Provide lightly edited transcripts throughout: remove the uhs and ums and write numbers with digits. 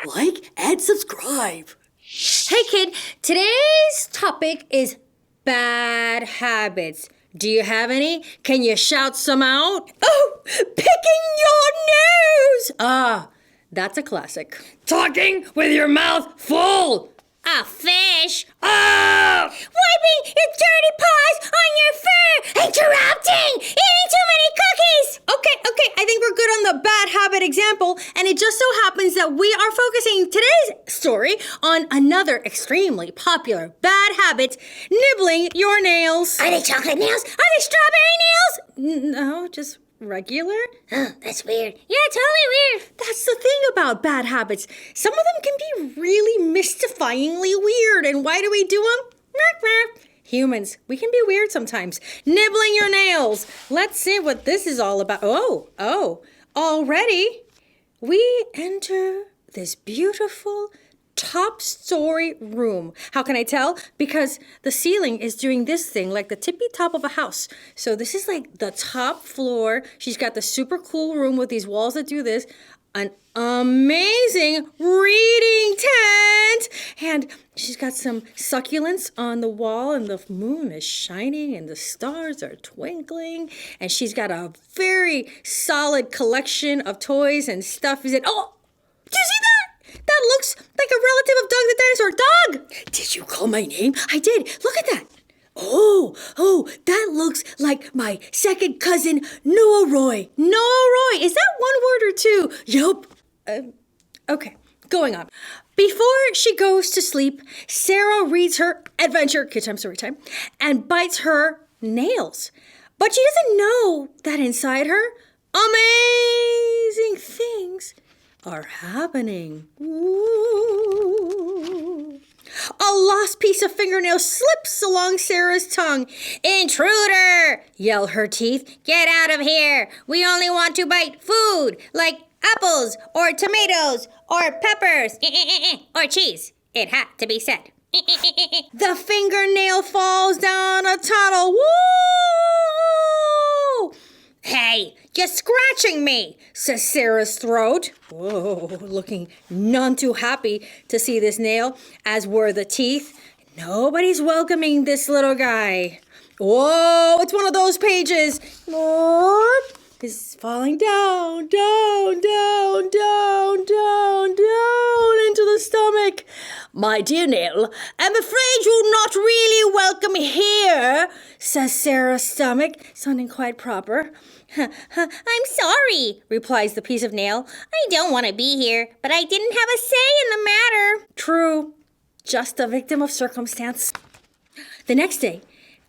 like, and subscribe. Hey kid, today's topic is bad habits. Do you have any? Can you shout some out? Oh, picking your nose! Ah, that's a classic. Talking with your mouth full! A fish! Oh! Wiping your dirty paws on your fur! Interrupting! Eating too many cookies! Okay, I think we're good on the bad habit example, and it just so happens that we are focusing today's story on another extremely popular bad habit, nibbling your nails. Are they chocolate nails? Are they strawberry nails? No, just regular. Oh, that's weird. Yeah, totally weird. That's the thing about bad habits. Some of them can be really mystifyingly weird. And why do we do them? Humans, we can be weird sometimes. Nibbling your nails. Let's see what this is all about. Oh, already we enter this beautiful top story room. How can I tell? Because the ceiling is doing this thing like the tippy top of a house. So this is like the top floor. She's got the super cool room with these walls that do this. An amazing reading tent. And she's got some succulents on the wall, and the moon is shining and the stars are twinkling. And she's got a very solid collection of toys and stuff. Oh, do you see that? That looks like a relative of Doug the dinosaur. Doug! Did you call my name? I did. Look at that. Oh, that looks like my second cousin, Noah Roy. Noah Roy. Is that one word or two? Yup. Okay, going on. Before she goes to sleep, Sarah reads her adventure, KidTime StoryTime, and bites her nails. But she doesn't know that inside her, amazing things are happening. Ooh. A lost piece of fingernail slips along Sarah's tongue. Intruder! Yell her teeth. Get out of here! We only want to bite food, like apples, or tomatoes, or peppers, or cheese. It had to be said. The fingernail falls down a tunnel. Woo! Hey, you're scratching me, says Sarah's throat. Whoa, looking none too happy to see this nail, as were the teeth. Nobody's welcoming this little guy. Whoa, it's one of those pages. It's falling down into the stomach. My dear nail, I'm afraid you're not really welcome here, says Sarah's stomach, sounding quite proper. I'm sorry, replies the piece of nail. I don't want to be here, but I didn't have a say in the matter. True, just a victim of circumstance. The next day,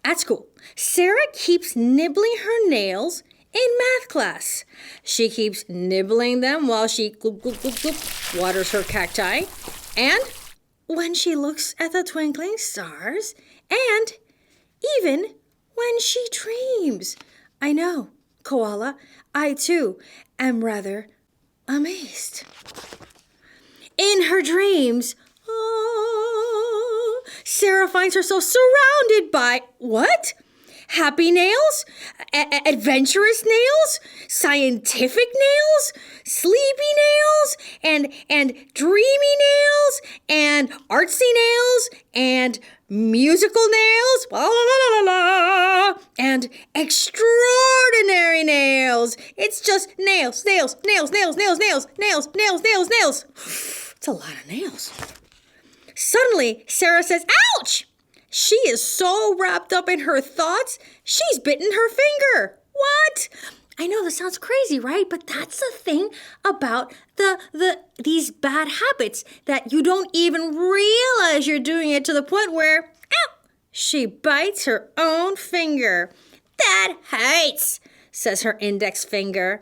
at school, Sarah keeps nibbling her nails in math class. She keeps nibbling them while she waters her cacti. And when she looks at the twinkling stars, and even when she dreams. I know, Koala, I too am rather amazed. In her dreams, Sarah finds herself surrounded by what? Happy nails? Adventurous nails? Scientific nails? Sleepy nails? And dreamy nails? And artsy nails? And musical nails? La, la, la, la, la, and extraordinary nails. It's just nails. It's a lot of nails. Suddenly, Sarah says, ouch! She is so wrapped up in her thoughts, she's bitten her finger. What? I know this sounds crazy, right? But that's the thing about these bad habits, that you don't even realize you're doing it to the point where, ow, she bites her own finger. That hurts, says her index finger.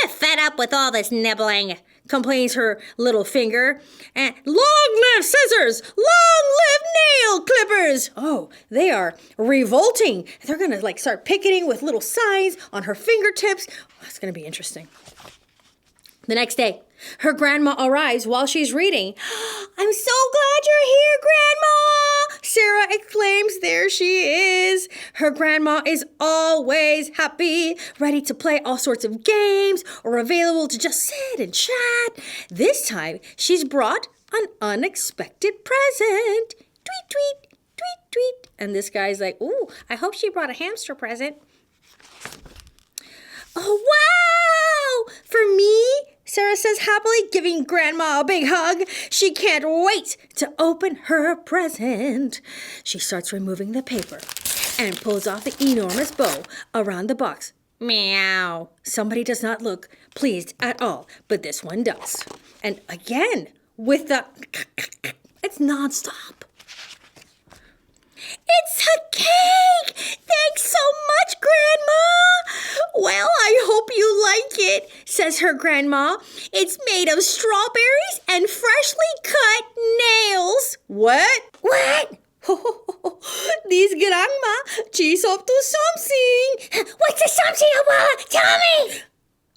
We're fed up with all this nibbling, complains her little finger. And long live scissors! Long live nail clippers! Oh, they are revolting. They're going to start picketing with little signs on her fingertips. Oh, it's going to be interesting. The next day, her grandma arrives while she's reading. I'm so glad you're here, Grandma, Sarah exclaims, there she is. Her grandma is always happy, ready to play all sorts of games or available to just sit and chat. This time, she's brought an unexpected present. Tweet, tweet, tweet, tweet. And this guy's like, ooh, I hope she brought a hamster present. Oh, wow! For me? Sarah says happily, giving Grandma a big hug. She can't wait to open her present. She starts removing the paper and pulls off the enormous bow around the box. Meow. Somebody does not look pleased at all, but this one does. And again, with the... It's nonstop. It's a cake! Thanks so much, Grandma! Well, I hope you like it, says her grandma. It's made of strawberries and freshly cut nails. What? What? This grandma, she's up to something. What's the something, Abuela? Tell me!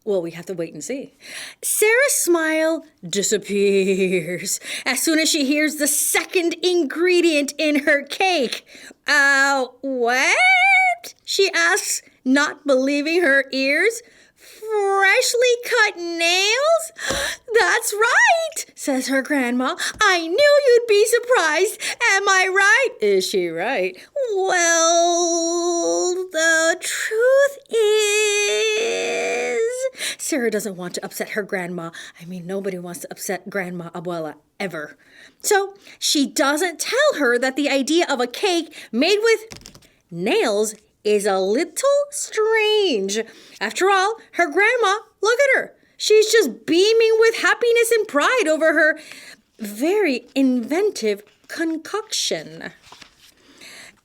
Well, we have to wait and see. Sarah's smile disappears as soon as she hears the second ingredient in her cake. What? She asks, not believing her ears. Freshly cut nails? That's right, says her grandma. I knew you'd be surprised. Am I right? Is she right? Well, the truth is... Sarah doesn't want to upset her grandma. I mean, nobody wants to upset Grandma Abuela ever. So she doesn't tell her that the idea of a cake made with nails is a little strange. After all, her grandma, look at her. She's just beaming with happiness and pride over her very inventive concoction.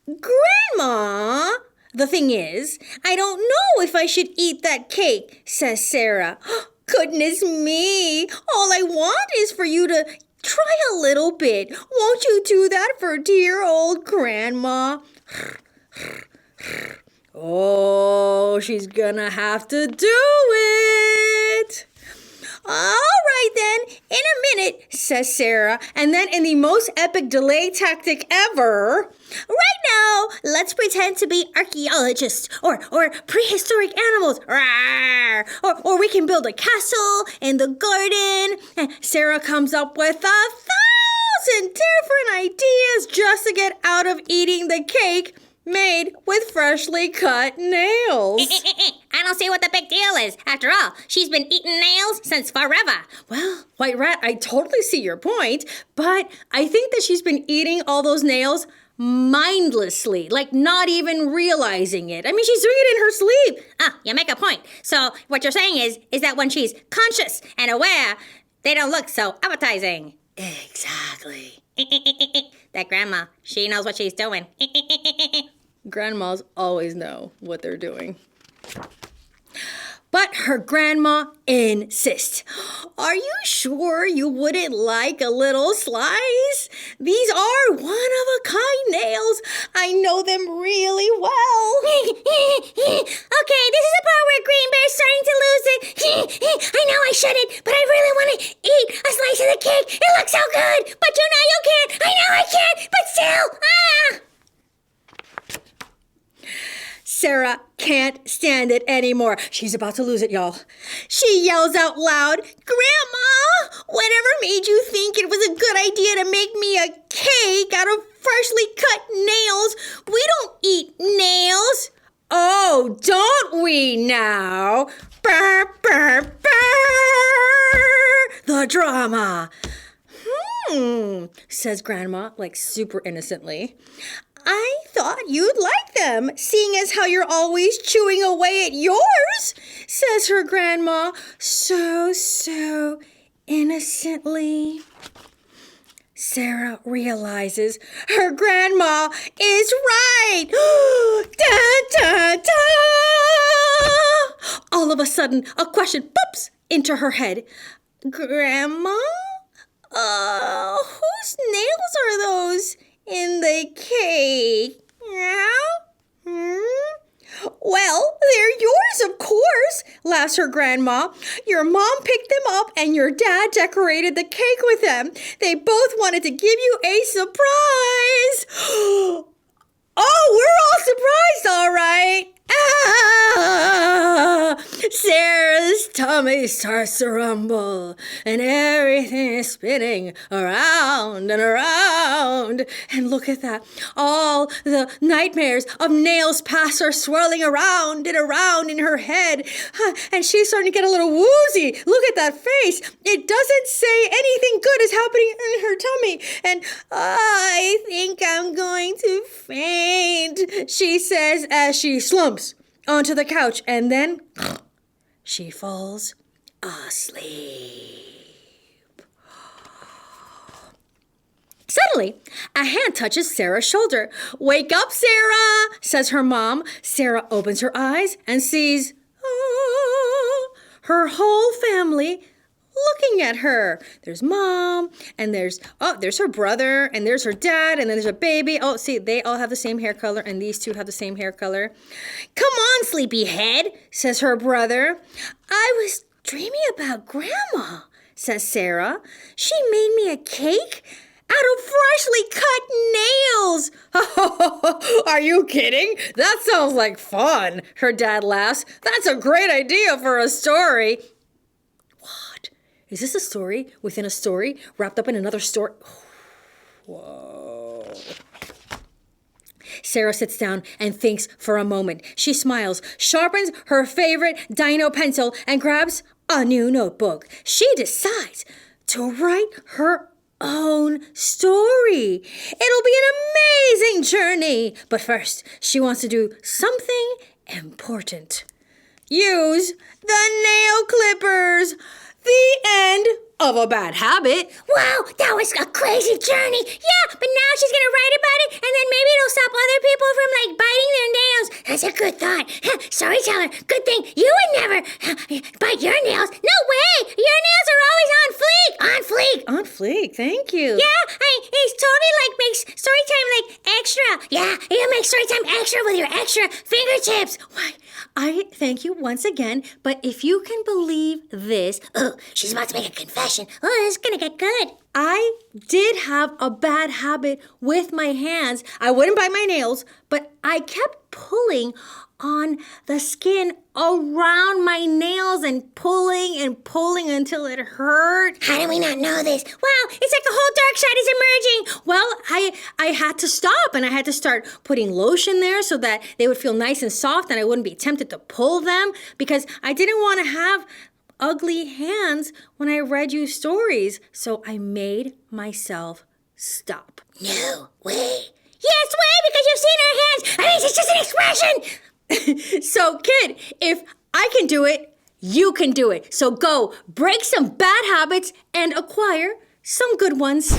Grandma, the thing is, I don't know if I should eat that cake, says Sarah. Goodness me, all I want is for you to try a little bit. Won't you do that for dear old Grandma? Oh, she's gonna have to do it. All right then, in a minute, says Sarah, and then in the most epic delay tactic ever, right now, let's pretend to be archaeologists or prehistoric animals, or we can build a castle in the garden. And Sarah comes up with 1,000 different ideas just to get out of eating the cake made with freshly cut nails. I don't see what the big deal is. After all, she's been eating nails since forever. Well, White Rat, I totally see your point, but I think that she's been eating all those nails mindlessly, like not even realizing it. I mean, she's doing it in her sleep. Ah, you make a point. So what you're saying is that when she's conscious and aware, they don't look so appetizing. Exactly. That grandma, she knows what she's doing. Grandmas always know what they're doing. But her grandma insists. Are you sure you wouldn't like a little slice? These are one-of-a-kind nails. I know them really well. Okay, this is the part where Green Bear's starting to lose it. I know I shouldn't, but I really want to eat a slice of the cake. It looks so good, but you know you can't. I know I can't, but still. Sarah can't stand it anymore. She's about to lose it, y'all. She yells out loud, Grandma, whatever made you think it was a good idea to make me a cake out of freshly cut nails? We don't eat nails. Oh, don't we now? Brr, brr, brr. The drama. Says Grandma, like super innocently. I thought you'd like them, seeing as how you're always chewing away at yours, says her grandma, so innocently. Sarah realizes her grandma is right. Da, da, da! All of a sudden, a question pops into her head. Grandma? Whose nails are those in the cake? Well, they're yours, of course. laughs her grandma. Your mom picked them up and your dad decorated the cake with them. They both wanted to give you a surprise. Oh, we're all surprised, all right. Ah! Sarah's tummy starts to rumble and everything is spinning around and around. And look at that. All the nightmares of nails past are swirling around and around in her head. And she's starting to get a little woozy. Look at that face. It doesn't say anything good is happening in her tummy. And I think I'm going to faint, she says as she slumps onto the couch, and then she falls asleep. Suddenly, a hand touches Sarah's shoulder. "Wake up, Sarah," says her mom. Sarah opens her eyes and sees her whole family looking at her. There's mom, and there's her brother, and there's her dad, and then there's a baby. Oh, see, they all have the same hair color, and these two have the same hair color. "Come on, sleepyhead," says her brother. "I was dreaming about Grandma," says Sarah. "She made me a cake out of freshly cut nails." "Are you kidding? That sounds like fun," her dad laughs. "That's a great idea for a story." Is this a story within a story wrapped up in another story? Whoa. Sarah sits down and thinks for a moment. She smiles, sharpens her favorite dino pencil, and grabs a new notebook. She decides to write her own story. It'll be an amazing journey. But first, she wants to do something important. Use the nail clippers. The end of A Bad Habit. Wow, that was a crazy journey. Yeah, but now she's gonna write about it, and then maybe it'll stop other people from, biting their nails. That's a good thought. Storyteller, good thing you would never bite your nails. No way! Your nails are always on fleek! On fleek! On fleek, thank you. Yeah, it's totally, makes storytime, extra. Yeah, it'll make storytime extra with your extra fingertips. Why, I thank you once again, but if you can believe this... Oh, she's about to make a confession. Oh, this is gonna get good. I did have a bad habit with my hands. I wouldn't bite my nails, but I kept pulling on the skin around my nails and pulling until it hurt. How do we not know this? Wow, it's like the whole dark side is emerging. Well, I had to stop, and I had to start putting lotion there so that they would feel nice and soft and I wouldn't be tempted to pull them, because I didn't want to have ugly hands when I read you stories. So I made myself stop. No way. Yes way, because you've seen her hands. I mean, it's just an expression. So, kid, if I can do it, you can do it. So go break some bad habits and acquire some good ones.